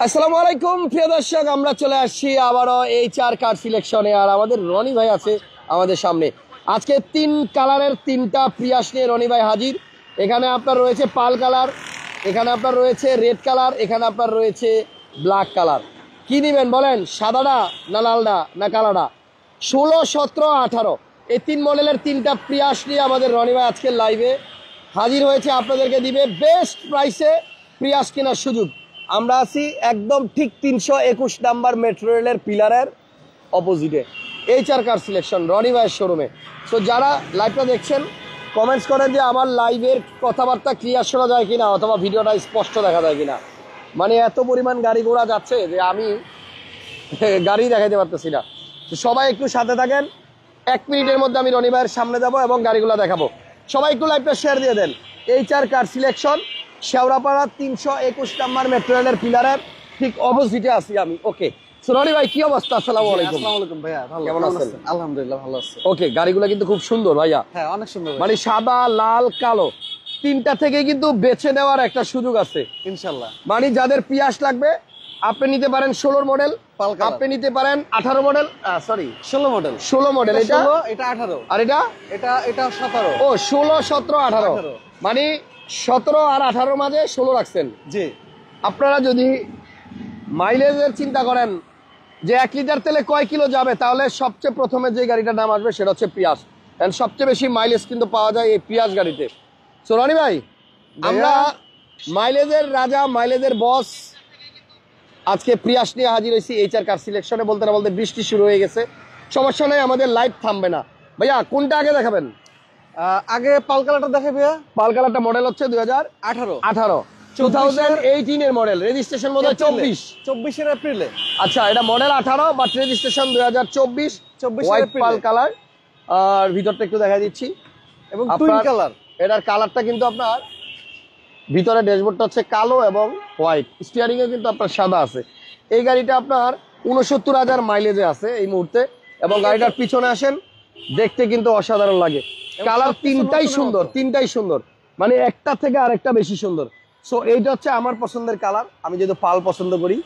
আসসালামু আলাইকুম প্রিয় দর্শক, আমরা চলে আসছি আবারও HR কার সিলেকশনে। আর আমাদের রনি ভাই আছে আমাদের সামনে। আজকে তিন কালারের তিনটা প্রিয়াস নিয়ে রনি ভাই হাজির। এখানে আপনার রয়েছে পাল কালার, এখানে আপনার রয়েছে রেড কালার, এখানে আপনার রয়েছে ব্ল্যাক কালার। কি নেবেন বলেন, সাদাটা না লালটা না কালারটা? 16, 17, 18 এই তিন মডেলের তিনটা প্রিয়াস নিয়ে আমাদের রনি ভাই আজকে লাইভে হাজির হয়েছে। আপনাদেরকে দিবে বেস্ট প্রাইসে প্রিয়াস কেনার সুযোগ। আমরা আছি একদম ঠিক 321 নাম্বার মেট্রো রেলের পিলারের অপোজিটে, HR কার সিলেকশন রনি ভাইয়ের শোরুমে। সো যারা লাইভটা দেখছেন কমেন্টস করেন যে আমার লাইভের কথাবার্তা ক্লিয়ার শোনা যায় কিনা, অথবা ভিডিওটা স্পষ্ট দেখা যায় কিনা। মানে এত পরিমাণ গাড়ি ঘোড়া যাচ্ছে যে আমি গাড়ি দেখাইতে পারতেছি না। তো সবাই একটু সাথে থাকেন, 1 মিনিটের মধ্যে আমি রনি ভাইয়ের সামনে যাব এবং গাড়িগুলো দেখাবো। সবাই একটু লাইভটা শেয়ার দিয়ে দেন। HR car selection, Shewrapara 321 number metro রেলের পিলারের ঠিক অপোজিটে আছি আমি। ওকে, সো রনি ভাই কি অবস্থা? আসসালামু আলাইকুম। আসসালামু আলাইকুম ভাইয়া, ভালো কেমন আছেন? আলহামদুলিল্লাহ ভালো আছি। ওকে, গাড়িগুলো কিন্তু খুব সুন্দর ভাইয়া। হ্যাঁ, অনেক সুন্দর মানে সাদা, লাল, কালো তিনটা থেকে কিন্তু বেছে নেওয়ার একটা সুযোগ আছে ইনশাআল্লাহ। মানে যাদের পিয়াস লাগবে আপনি নিতে পারেন 16 মডেল, পাল কালার। আপনি নিতে পারেন 18 মডেল, সরি 16 মডেল। 16 মডেল। এটা 16, এটা 18, আর এটা এটা 17। ও 16, 17, 18 মানে 17 আর 18 মাঝে 16 রাখছেন। জি, আপনারা যদি মাইলেজের চিন্তা করেন যে 1 লিটার তেলে কয় কিলো যাবে, তাহলে সবচেয়ে প্রথমে যে গাড়িটার নাম আসবে সেটা হচ্ছে পিয়াস। এন্ড সবচেয়ে বেশি মাইলেজ কিন্তু পাওয়া যায় এই পিয়াস গাড়িতে। সো রনি ভাই, আমরা মাইলেজের রাজা, মাইলেজের বস আজকে প্রিয়াস নিয়ে হাজির হয়েছি HR কার সিলেকশনে। বলতে না বলতে বৃষ্টি শুরু হয়ে গেছে, সমস্যা নেই, আমাদের লাইভ থামবে না। ভাইয়া কোনটা আগে দেখাবেন? আগে পাল কালারটা দেখে ভাইয়া। পাল কালারটা মডেল হচ্ছে 2018, 2018 এর মডেল, রেজিস্ট্রেশন মডেল 24 এপ্রিলে। আচ্ছা, এটা model 18 but registration 2024, white pearl colour. আর ভিতরটা একটু দেখা দিচ্ছি এবং টুইন কালার। এটার কালারটা কিন্তু আপনার ভিতরে ড্যাশবোর্ডটা হচ্ছে কালো এবং হোয়াইট, স্টিয়ারিং এ কিন্তু আপনার সাদা আছে। এই গাড়িটা আপনার 69,000 মাইলেজে আছে এই মুহূর্তে। এবং গাড়িটার পিছনে আসেন, দেখতে কিন্তু অসাধারণ লাগে। কালার তিনটাই সুন্দর, মানে একটা থেকে আরেকটা বেশি সুন্দর। সো এইটা হচ্ছে আমার পছন্দের কালার, আমি যেহেতু পাল পছন্দ করি।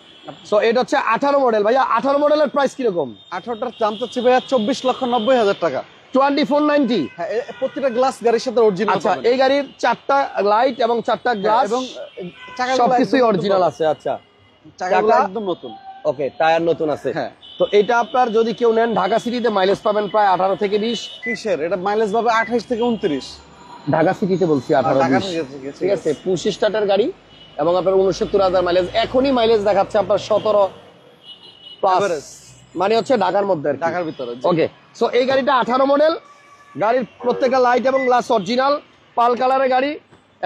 সো এটা হচ্ছে 18 মডেল। ভাইয়া 18 মডেলের প্রাইস কিরকম? 18টার দাম চাচ্ছি ভাইয়া 24,90,000 টাকা। 2490। হ্যাঁ, প্রত্যেকটা গ্লাস গাড়ির সাথে অরিজিনাল। আচ্ছা, এই গাড়ির 4টা লাইট এবং 4টা গ্লাস এবং সবকিছুই অরিজিনাল আছে। আচ্ছা, চাকাগুলো একদম নতুন। ওকে, টায়ার নতুন আছে। হ্যাঁ, তো এটা আপনার যদি কেউ নেন, ঢাকা সিটিতে মাইলেজ পাবেন প্রায় 18 থেকে 20। কিসের এটা মাইলেজ পাবে 28 থেকে 29। ঢাকা সিটিতে বলছি 18-20, ঠিক আছে। পুশ স্টার্টার গাড়ি এবং আপনার 69,000 মাইলেজ। এখনই মাইলেজ দেখাচ্ছে আপনার 17 প্লাস, মানে হচ্ছে ঢাকার মধ্যে, ঢাকার ভিতরে। ওকে, সো এই গাড়িটা 18 মডেল। গাড়ির প্রত্যেকটা লাইট এবং গ্লাস অরিজিনাল, পাল কালারের গাড়ি।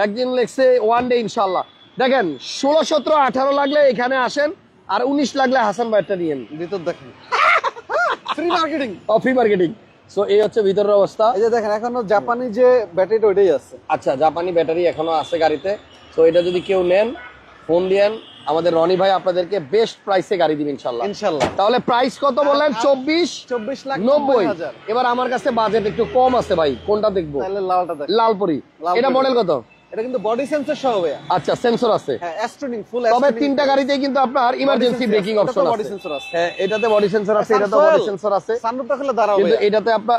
একদিন লেগছে ওয়ান ডে ইনশাল্লাহ। দেখেন 16, 17, 18 লাগলে এখানে আসেন, আর 19 লাগলে হাসান ভাইটা নিয়েন। ভিতর দেখেন, free marketing. Free marketing. So এই হচ্ছে ভিতরের অবস্থা। এই যে দেখেন, এখনো জাপানি যে ব্যাটারিটা ওইটাই আছে। আচ্ছা, জাপানি ব্যাটারি এখনো আছে গাড়িতে। তো এটা যদি কেউ নেন, ফোন দিয়েন, আমাদের রনি ভাই আপনাদেরকে বেস্ট প্রাইসে গাড়ি দিবেন ইনশাল্লাহ। তাহলে প্রাইস কত বললেন? 24,90,000। এবার আমার কাছে বাজেট একটু কম আছে ভাই, কোনটা দেখবো? তাহলে লালটা দেখ, লালপুরি। এটা মডেল কত? এটা কিন্তু বডি সেন্সর সহ ভাইয়া। আচ্ছা, সেন্সর আছে। হ্যাঁ, অ্যাস্ট্রোনিং ফুল। তবে তিনটা গাড়িতেই কিন্তু আপনার ইমার্জেন্সি ব্রেকিং অপশন আছে। বডি সেন্সর আছে। হ্যাঁ, এটাতে বডি সেন্সর আছে, এটাতে বডি সেন্সর আছে। সানরুফটা খুলে দাঁড়াও কিন্তু ভাইয়া।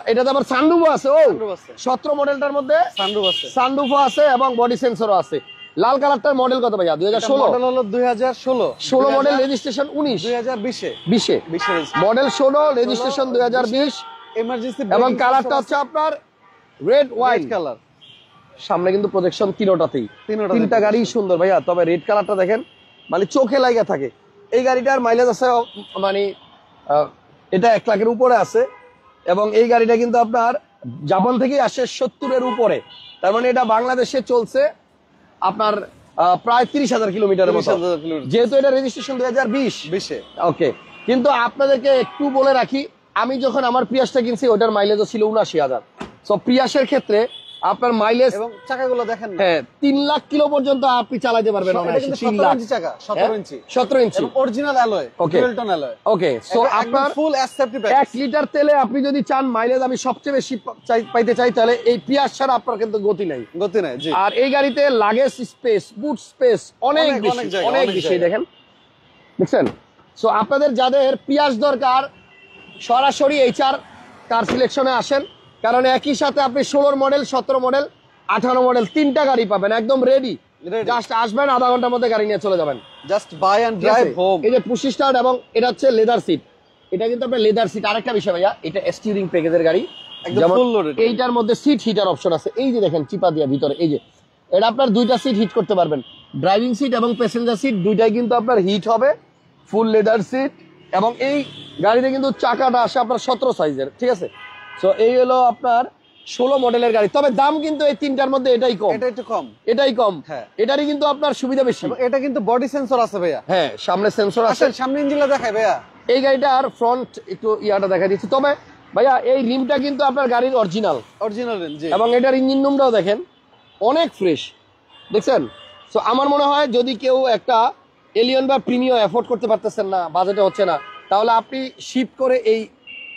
এটাতে আবার সানরুফও আছে। ও, সানরুফ আছে। 17 মডেলটার মধ্যে সানরুফ আছে, সানরুফও আছে এবং বডি সেন্সরও আছে। লাল কালারটার মডেল কত ভাইয়া? 2016 মডেল হলো 2016। 16 model, registration 19। 2020 model 16, registration 2020। Emergency এবং কালারটা হচ্ছে আপনার রেড হোয়াইট কালার। সামনে কিন্তু প্রজেকশন তিনটাতেই, তিনটা গাড়ি সুন্দর ভাইয়া। তবে রেড কালারটা দেখেন, মানে চোখে লাগা থাকে। এই গাড়িটার মাইলেজ আছে মানে এটা 1 লাখের উপরে আছে। এবং এই গাড়িটা কিন্তু আপনার জাপান থেকেই আসে 70-এর উপরে। তার মানে এটা বাংলাদেশে চলছে আপনার প্রায় 30,000 কিলোমিটারের মতো, যেহেতু এটা রেজিস্ট্রেশন 2020। ওকে, কিন্তু আপনাদেরকে একটু বলে রাখি, আমি যখন আমার প্রিয়াসটা কিনছি ওটার মাইলেজও ছিল 79,000। সো প্রিয়াসের ক্ষেত্রে আপনার মাইলেজ এবং চাকাগুলো দেখেন, হ্যাঁ 3 লাখ কিলো পর্যন্ত আপনি চালাতে পারবেন। 17 ইঞ্চি চাকা, 17 ইঞ্চি এবং অরিজিনাল অ্যালয়, ডুয়েলটন অ্যালয়। ওকে, সো আপনার ফুল সেফটি প্যাক। 1 লিটার তেলে আপনি যদি চান মাইলেজ আমি সবচেয়ে বেশি পাইতে চাই, তাহলে এই পিয়াস ছাড়া আপনার কিন্তু গতি নাই। জি। আর এই গাড়িতে লাগেজ স্পেস, বুট স্পেস অনেক বেশি। দেখেন দেখছেন? সো আপনাদের যাদের পিয়াস দরকার সরাসরি HR কার সিলেকশনে আসেন, কারণ একই সাথে আপনি 16 মডেল, 17 মডেল, 18 মডেল তিনটা গাড়ি পাবেন একদম রেডি। জাস্ট আসবেন, আধা ঘন্টার মধ্যে গাড়ি নিয়ে চলে যাবেন। Just buy and drive home. এই যে পুশি স্টার্ট, এবং এটা হচ্ছে লেদার সিট। এটা কিন্তু আপনার লেদার সিট। আরেকটা বিষয় ভাইয়া, এটা স্টিয়ারিং প্যাকেজের গাড়ি, একদম ফুল লোডেড। এইটার মধ্যে সিট হিটার অপশন আছে। এই যে দেখেন চিপা দিয়া ভিতরে, এই যে এটা আপনার দুইটা সিট হিট করতে পারবেন। ড্রাইভিং সিট এবং প্যাসেঞ্জার সিট দুইটাই কিন্তু আপনার হিট হবে, ফুল লেদার সিট। এবং এই গাড়িতে কিন্তু চাকাটা আসে আপনার 17 সাইজের, ঠিক আছে? সো এই হলো আপনার 16 মডেলের গাড়ি। তবে দাম কিন্তু এই তিনটার মধ্যে এটাই কম, এটা একটু কম, এটাই কম। হ্যাঁ, এটারই কিন্তু আপনার সুবিধা বেশি। এটা কিন্তু বডি সেন্সর আছে ভাইয়া। হ্যাঁ, সামনে সেন্সর আছে। আসেন সামনে ইঞ্জিনটা দেখাই ভাইয়া। এই গাড়িটার ফ্রন্ট একটু ইয়াটা দেখা দিচ্ছি। তবে ভাইয়া এই রিমটা কিন্তু আপনার গাড়ির অরিজিনাল, অরিজিনাল রিম, জি। এবং এটার ইঞ্জিন রুমটাও দেখেন অনেক ফ্রেশ, দেখছেন? সো আমার মনে হয় যদি কেউ একটা এলিয়ন বা প্রিমিও অ্যাফোর্ড করতে পারতেছেন না, বাজেটে হচ্ছে না, তাহলে আপনি শিফট করে এই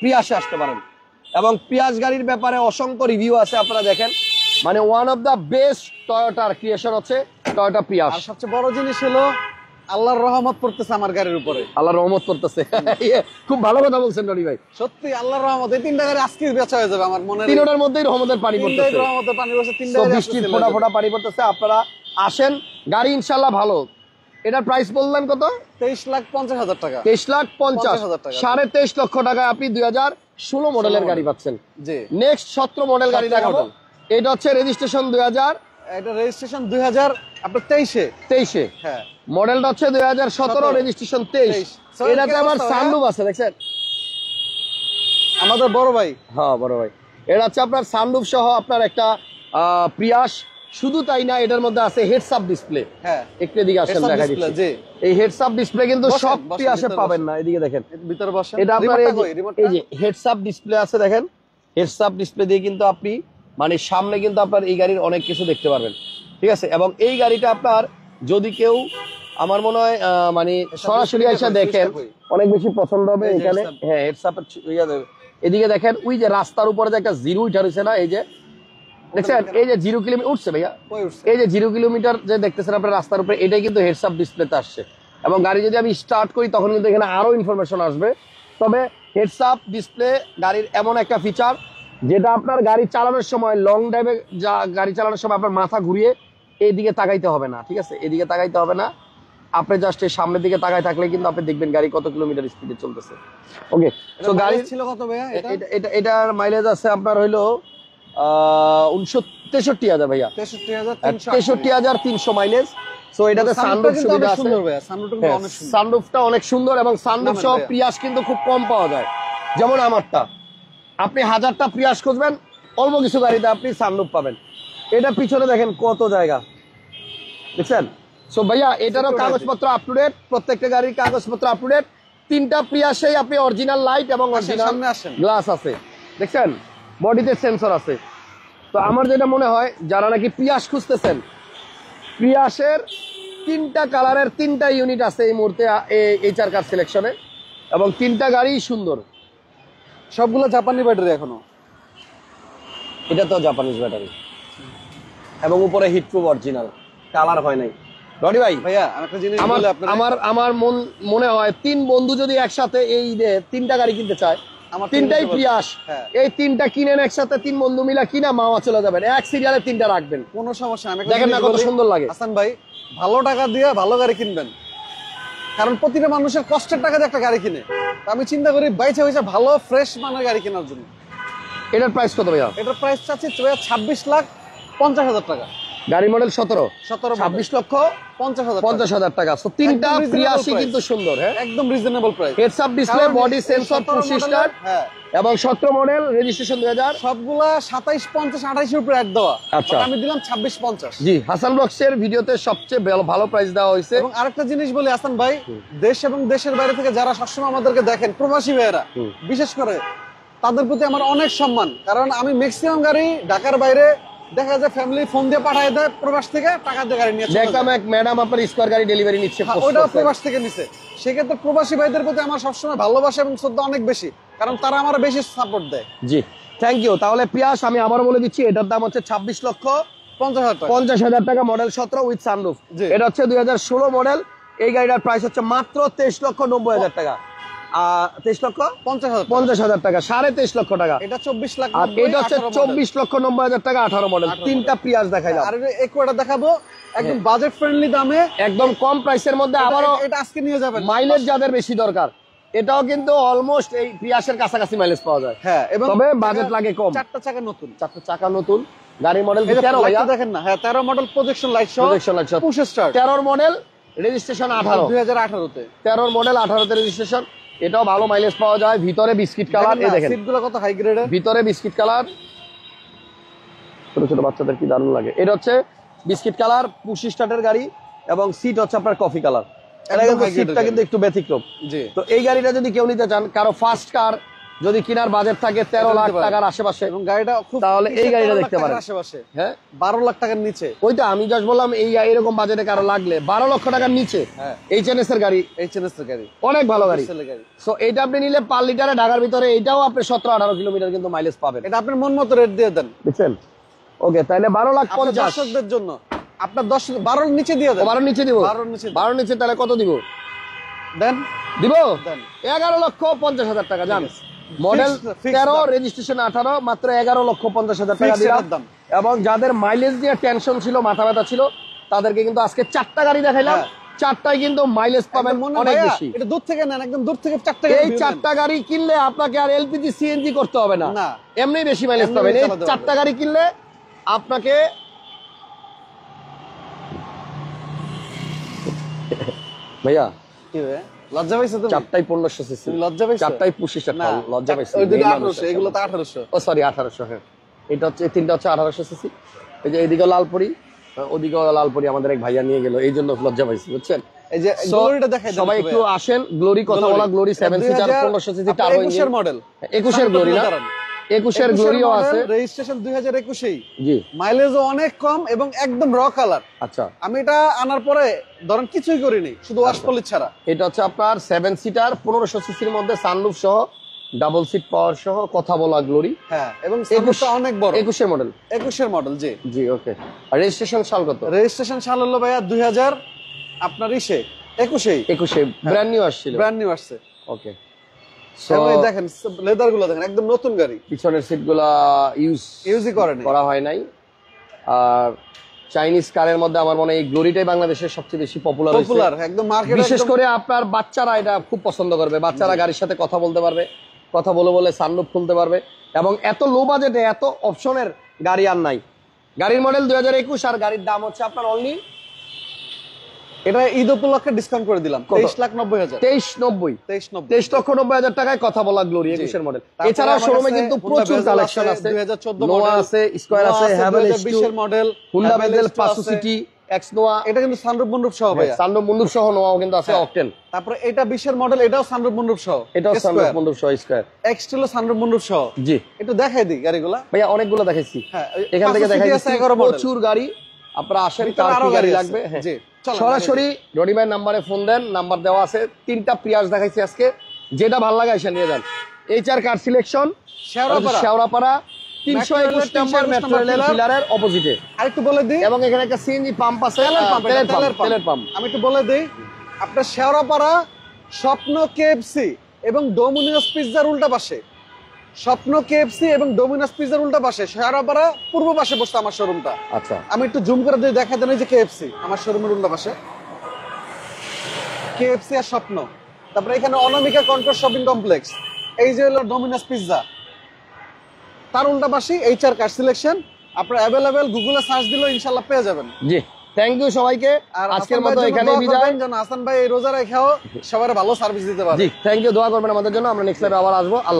প্রিয়াসে আসতে পারেন। এবং প্রিয়াস গাড়ির ব্যাপারে অসংখ্য রিভিউ আছে, আপনারা দেখেন। মানে ওয়ান অফ দ্য বেস্ট টয়োটার ক্রিয়েশন হচ্ছে টয়োটা প্রিয়াস। আর সবচেয়ে বড় জিনিস হলো আল্লাহর রহমত পড়তেছে আমার গাড়ির উপরে। আল্লাহর রহমত করতেছে। খুব ভালো কথা বলছেন রনি ভাই। সত্যি আল্লাহর রহমত। এই তিনটা গাড়ি আজকে বেচা হয়ে যাবে আমার মনে। তিনটার মধ্যেই রহমতের পানি পড়তেছে, রহমতের পানি পড়ছে, তিনটা তো গাড়ি বৃষ্টির ফোঁটা ফোঁটা পানি পড়তেছে। আপনারা আসেন, গাড়ি ইনশাল্লাহ ভালো। এটার প্রাইস বললেন কত? 23,50,000 টাকা। 23,50,000 টাকা। 23.5 লক্ষ টাকায় আপনি 2016 মডেলের গাড়ি পাচ্ছেন। জি। নেক্সট 17 মডেল গাড়ি দেখাবো। এটা হচ্ছে রেজিস্ট্রেশন 2000, এটা রেজিস্ট্রেশন 2000 আপনার 23-এ। হ্যাঁ, মডেলটা হচ্ছে 2017, রেজিস্ট্রেশন 23। এটাতে আবার সানরুফ আছে, দেখছেন? আমাদের বড় ভাই। হ্যাঁ, বড় ভাই। এটা হচ্ছে আপনার সানরুফ সহ আপনার একটা প্রিয়াস। শুধু তাই না, এটার মধ্যে আছে হেডস আপ ডিসপ্লে। হ্যাঁ, একটু এদিকে আসেন, দেখা দিচ্ছি। জি, এই হেডস আপ ডিসপ্লে কিন্তু সব প্রিয়াসে পাবেন না। এদিকে দেখেন, ভিতরে বসেন। এটা আপনার এই যে হেডস আপ ডিসপ্লে আছে, দেখেন। হেডস আপ ডিসপ্লে দিয়ে কিন্তু আপনি মানে সামনে কিন্তু আপনার এই গাড়ির অনেক কিছু দেখতে পারবেন, ঠিক আছে? এবং এই গাড়িটা আপনার যদি কেউ, আমার মনে হয় মানে সরাসরি এসে দেখেন অনেক বেশি পছন্দ হবে এখানে। হ্যাঁ, হেডস আপ এদিকে দেখেন, ওই যে রাস্তার উপরে যে একটা জিরো উঠা রয়েছে না, এই যে দেখছেন, এই যে 0 কিলোমিটার উঠছে ভাইয়া, এই যে 0 কিলোমিটার যে দেখতেছেন আপনার রাস্তার উপরে, এটাই কিন্তু হেডস আপ ডিসপ্লেতে আসছে। এবং গাড়ি যদি আমি স্টার্ট করি তখন কিন্তু এখানে আরো ইনফরমেশন আসবে। তবে হেডস আপ ডিসপ্লে গাড়ির এমন একটা ফিচার যেটা আপনার গাড়ি চালানোর সময়, লং ড্রাইভে যা গাড়ি চালানোর সময় আপনার মাথা ঘুরিয়ে এইদিকে তাকাইতে হবে না, ঠিক আছে? এদিকে তাকাইতে হবে না, আপনি জাস্ট এই সামনের দিকে তাকায় থাকলে কিন্তু আপনি দেখবেন গাড়ি কত কিলোমিটার স্পিডে চলতেছে। ওকে, তো গাড়ি ছিল কত ভাইয়া? এটার মাইলেজ আছে আপনার হইলো 63,000 ভাইয়া, 63,300 মাইলেজ। সো এটাতে সানরুফ সুবিধা আছে। সানরুফটা অনেক সুন্দর, এবং সানরুফ সহ প্রিয়াস কিন্তু খুব কম পাওয়া যায়। যেমন আমারটা, আপনি 1000টা প্রিয়াস খুঁজবেন, অল্প কিছু গাড়িতে আপনি সানরুফ পাবেন। এটা পিছনে দেখেন কত জায়গা, দেখছেন? সো ভাইয়া এটারও কাগজপত্র আপ টু ডেট, প্রত্যেকটা গাড়ির কাগজপত্র আপ টু ডেট। তিনটা প্রিয়াসেই আপনি অরিজিনাল লাইট এবং অরিজিনাল গ্লাস আছে, দেখছেন? বডিতে সেন্সর আছে। তো আমার যেটা মনে হয়, যারা নাকি প্রিয়াস খুঁজতেছেন, প্রিয়াসের 3টা কালারের 3টা ইউনিট আছে এই মুহূর্তে HR কার সিলেকশনে, এবং 3টা গাড়ি সুন্দর। সবগুলো জাপানি ব্যাটারি এখনো। এটা তো জাপানিজ ব্যাটারি, এবং উপরে হিটপ্রুফ অরিজিনাল, কালার হয় নাই। রনি ভাই, ভাইয়া আমি একটা জিনিস বলি আপনাদের, আমার মনে হয় 3 বন্ধু যদি একসাথে এই 3টা গাড়ি কিনতে চায়, 3টাই প্রিয়াস, এই 3টা কিনেন একসাথে, 3 বন্ধু মিলা কিনা মাওয়া চলে যাবেন, এক সিরিয়ালে 3টা রাখবেন, কোনো সমস্যা নাই। দেখেন না কত সুন্দর লাগে। হাসান ভাই, ভালো টাকা দিয়ে ভালো গাড়ি কিনবেন, কারণ প্রতিটা মানুষের কষ্টের টাকা দিয়ে একটা গাড়ি কিনে। আমি চিন্তা করি বাইচে হয়েছে ভালো ফ্রেশ মানের গাড়ি কেনার জন্য। এটার প্রাইস কত ভাইয়া? এটার প্রাইস চাচ্ছি 26,50,000 টাকা। গাড়ি মডেল 17, 26,50,000 টাকা। সো 3টা প্রিয়াসই কিন্তু সুন্দর, হ্যাঁ, একদম reasonable price. Heads up display, body sensor, push start, হ্যাঁ, এবং 17 মডেল, রেজিস্ট্রেশন 2000। সবগুলা 27,50,28 এর উপরে এক দেওয়া। আচ্ছা, আমি দিলাম 26,50। জি, হাসান ব্লগসের ভিডিওতে সবচেয়ে ভালো প্রাইস দেওয়া হয়েছে। এবং আরেকটা জিনিস বলি হাসান ভাই, দেশ এবং দেশের বাইরে থেকে যারা সবসময় আমাদেরকে দেখেন, প্রবাসী ভাইয়েরা বিশেষ করে, তাদের প্রতি আমার অনেক সম্মান। কারণ আমি ম্যাক্সিমাম গাড়ি ঢাকার বাইরে দেখা যায় ফ্যামিলি ফোন দিয়ে পাঠায় দেয়, প্রবাস থেকে টাকা দিয়ে গাড়ি নিয়ে দেখলাম এক ম্যাডাম আপনার স্কয়ার গাড়ি ডেলিভারি নিচ্ছে, ওটা প্রবাস থেকে নিছে। সেক্ষেত্রে প্রবাসী ভাইদের প্রতি আমার সবসময় ভালোবাসা এবং শ্রদ্ধা অনেক বেশি, কারণ তারা আমার বেশি সাপোর্ট দেয়। জি, থ্যাংক ইউ। তাহলে প্রিয়াস আমি আবার বলে দিচ্ছি, এটার দাম হচ্ছে 26,50,000 টাকা, মডেল 17 উইথ সানরুফ। এটা হচ্ছে 2016 মডেল, এই গাড়িটার প্রাইস হচ্ছে মাত্র 23,90,000 টাকা। 23,50,000 টাকা, 23.5 লক্ষ টাকা। এটা 24 লাখ, আর এটা হচ্ছে 24,90,000 টাকা, 18 মডেল। তিনটা প্রিয়াস দেখাইলাম। আর একুয়াটা দেখাবো একদম বাজেট ফ্রেন্ডলি দামে, একদম কম প্রাইসের মধ্যে। আবারও এটা আজকে নিয়ে যাবেন। মাইলেজ যাদের বেশি দরকার, এটাও কিন্তু অলমোস্ট এই প্রিয়াসের কাছাকাছি মাইলেজ পাওয়া যায়। হ্যাঁ, এবং তবে বাজেট লাগে কম। চারটা চাকা নতুন, গাড়ির মডেল 13 ভাইয়া, দেখেন না? হ্যাঁ, 13 মডেল, প্রজেকশন লাইট সহ, পুশ স্টার্ট। 13 মডেল, রেজিস্ট্রেশন 18, 2018 তে। 13 মডেল, 18 তে রেজিস্ট্রেশন। এটাও ভালো মাইলেজ পাওয়া যায়। ভিতরে বিস্কিট কালার, এই দেখেন সিটগুলো কত হাই গ্রেডের, ভিতরে বিস্কিট কালার। ছোট ছোট বাচ্চাদের কি দারুণ লাগে। এটা হচ্ছে বিস্কিট কালার, পুশ স্টার্টের গাড়ি, এবং সিট হচ্ছে আপনার কফি কালার। এটা কিন্তু সিটটা কিন্তু একটু ব্যতিক্রম। জি। তো এই গাড়িটা যদি কেউ নিতে চান, কারো ফার্স্ট কার যদি কেনার বাজেট থাকে 13 লাখ টাকার আশেপাশে, এবং গাড়িটা খুব, তাহলে এই গাড়িটা দেখতে পারেন। আশেপাশে হ্যাঁ, 12 লাখ টাকার নিচে। ওইটা আমি জাস্ট বললাম, এই এরকম বাজেটে কারো লাগলে 12 লক্ষ টাকার নিচে হ্যাঁ, এইচএনএস এর গাড়ি, এইচএনএস এর গাড়ি অনেক ভালো গাড়ি। গাড়ি। সো এইটা আপনি নিলে পার লিটারে ঢাকার ভিতরে এটাও আপনি 17-18 কিলোমিটার কিন্তু মাইলেজ পাবেন। এটা আপনার মন মতো রেট দিয়ে দেন, বুঝছেন? ওকে, তাহলে 12,50,000 দর্শকদের জন্য আপনার 12 নিচে দিয়ে দেন। 12 নিচে দিব, 12 নিচে তাহলে কত দিব? দেন, দিব দেন 11,50,000 টাকা। জান মডেল 13, রেজিস্ট্রেশন 18, মাত্র 11,50,000 টাকা দিলাম। এবং যাদের মাইলেজ নিয়ে টেনশন ছিল, মাথা ব্যথা ছিল, তাদেরকে কিন্তু আজকে 4টা গাড়ি দেখাইলাম। 4টাই কিন্তু মাইলেজ পাবেন অনেক বেশি। এটা দূর থেকে নেন, একদম দূর থেকে 4টা এই 4টা গাড়ি কিনলে আপনাকে আর এলপিজি সিএনজি করতে হবে না, না, এমনি বেশি মাইলেজ পাবেন। এই 4টা গাড়ি কিনলে আপনাকে ভাইয়া কি ভাই লজ্জা পাইছো তুমি? 4টাই 1500 সিসি। লজ্জা পাইছো? 4টাই 2500 না, লজ্জা পাইছো? ওই দুটো 1800, এগুলো তো 1800। ও সরি 1800। হ্যাঁ, এটা হচ্ছে, এই তিনটা হচ্ছে 1800 সিসি। এই যে এইদিকে লালপুরি, ওদিকে লালপুরি আমাদের এক ভাইয়া নিয়ে গেল, এই জন্য লজ্জা পাইছি, বুঝছেন? এই যে গ্লোরিটা দেখাই দেন সবাই একটু আসেন। গ্লোরি কথা বলা, glory 7 seater 1500 CC turbo engine. 21 এর মডেল, 21 এর গ্লোরি না, 21 এর গ্লোরিও আছে। রেজিস্ট্রেশন 2021 জি। মাইলেজও অনেক কম এবং একদম র কালার। আচ্ছা, আমি এটা আনার পরে ধরেন কিছুই করিনি, শুধু ওয়াশ পলিশ ছাড়া। এটা হচ্ছে আপনার 7 সিটার 1500 সিসির মধ্যে, সানরুফ সহ, ডাবল সিট পাওয়ার সহ, কথা বলা গ্লোরি। হ্যাঁ, এবং সানরুফটা অনেক বড়। 21 এর মডেল, 21 এর মডেল। জি জি। ওকে, আর রেজিস্ট্রেশন সাল কত? রেজিস্ট্রেশন সাল হলো ভাইয়া 2000 আপনার 21 ব্র্যান্ড নিউ আসছিল, ব্র্যান্ড নিউ আসছে। ওকে। এবং এই দেখেন লেদার গুলো দেখেন, একদম নতুন গাড়ি। পিছনের সিট গুলা ইউজই করা হয় নাই। আর চাইনিজ কারের মধ্যে আমার মনে হয় এই গ্লোরিটাই বাংলাদেশের সবচেয়ে বেশি পপুলার, একদম মার্কেটে। বিশেষ করে আপনার বাচ্চারা এটা খুব পছন্দ করবে। বাচ্চারা গাড়ির সাথে কথা বলতে পারবে, কথা বলে বলে সানরুফ খুলতে পারবে। এবং এত লো বাজেটে এত অপশনের গাড়ি আর নাই। গাড়ির মডেল 2021, আর গাড়ির দাম হচ্ছে আপনার অনলি, এটা ঈদ উপলক্ষে ডিসকাউন্ট করে দিলাম 23,90,000। 23,90,000 টাকায় কথা বলা গ্লোরি 21 এর মডেল। এছাড়াও শোরুমে কিন্তু প্রচুর কালেকশন আছে। 2014 নোয়া আছে, স্কয়ার আছে, হ্যাভেল 2020 এর মডেল, হুন্ডা বেজেল, পাসু সিটি, এক্স নোয়া। এটা কিন্তু সানরুফ মুনরুফ সহ ভাইয়া। সানরুফ মুনরুফ সহ নোয়াও কিন্তু আছে, অকটেন। তারপরে এটা 20 এর মডেল, এটাও সানরুফ মুনরুফ সহ, এটাও সানরুফ মুনরুফ সহ, স্কয়ার। এক্সটেল সানরুফ মুনরুফ সহ। জি, একটু দেখাই দিই গাড়িগুলা ভাইয়া। অনেকগুলো দেখাইছি, হ্যাঁ, এখান থেকে দেখাইছি 11 মডেল, প্রচুর গাড়ি। আপনারা আসেন, কার আরো কি গাড়ি গাড়ি লাগবে। আছে। হ্যাঁ, জি, সরাসরি রনি ভাইয়ের নাম্বারে ফোন দেন, নাম্বার দেওয়া আছে। 3টা প্রিয়াস দেখাইছি আজকে, যেটা ভালো লাগে এসে নিয়ে যান। এইচআর কার সিলেকশন, শেওড়াপাড়া 321 নম্বর মেট্রো রেল পিলারের অপোজিটে। আরেকটু বলে দিই, এবং এখানে একটা সিএনজি পাম্প আছে, তেলের পাম্প। আমি একটু বলে দিই, আপনার শেওড়াপাড়া স্বপ্ন কেএফসি এবং ডোমিনোস পিৎজার উল্টা পাশে, স্বপ্ন কেএফসি এবং ডোমিনোস পিৎজার উল্টা পাশে, শেওড়াপাড়া পূর্ব পাশে বসছে আমার শোরুমটা। আচ্ছা, আমি একটু জুম করে দিয়ে দেখা দেন, এই যে কেএফসি আমার শোরুমের উল্টা পাশে, কেএফসি আর স্বপ্ন। তারপরে এখানে অনামিকা কন্ট্রোল শপিং কমপ্লেক্স, এই যে হলো ডোমিনোস পিৎজা, তার উল্টা পাশে এইচআর কার সিলেকশন। আপনারা অ্যাভেলেবেল গুগলে সার্চ দিলেও ইনশাআল্লাহ পেয়ে যাবেন। জি, থ্যাংক ইউ সবাইকে। আজকের মতো এখানেই বিদায়। যেন হাসান ভাই এই রোজা রেখেও সবার ভালো সার্ভিস দিতে পারে। জি, থ্যাংক ইউ। দোয়া করবেন আমাদের জন্য। আমরা নেক্সট লাইভে আবার আসবো। আল্লাহ।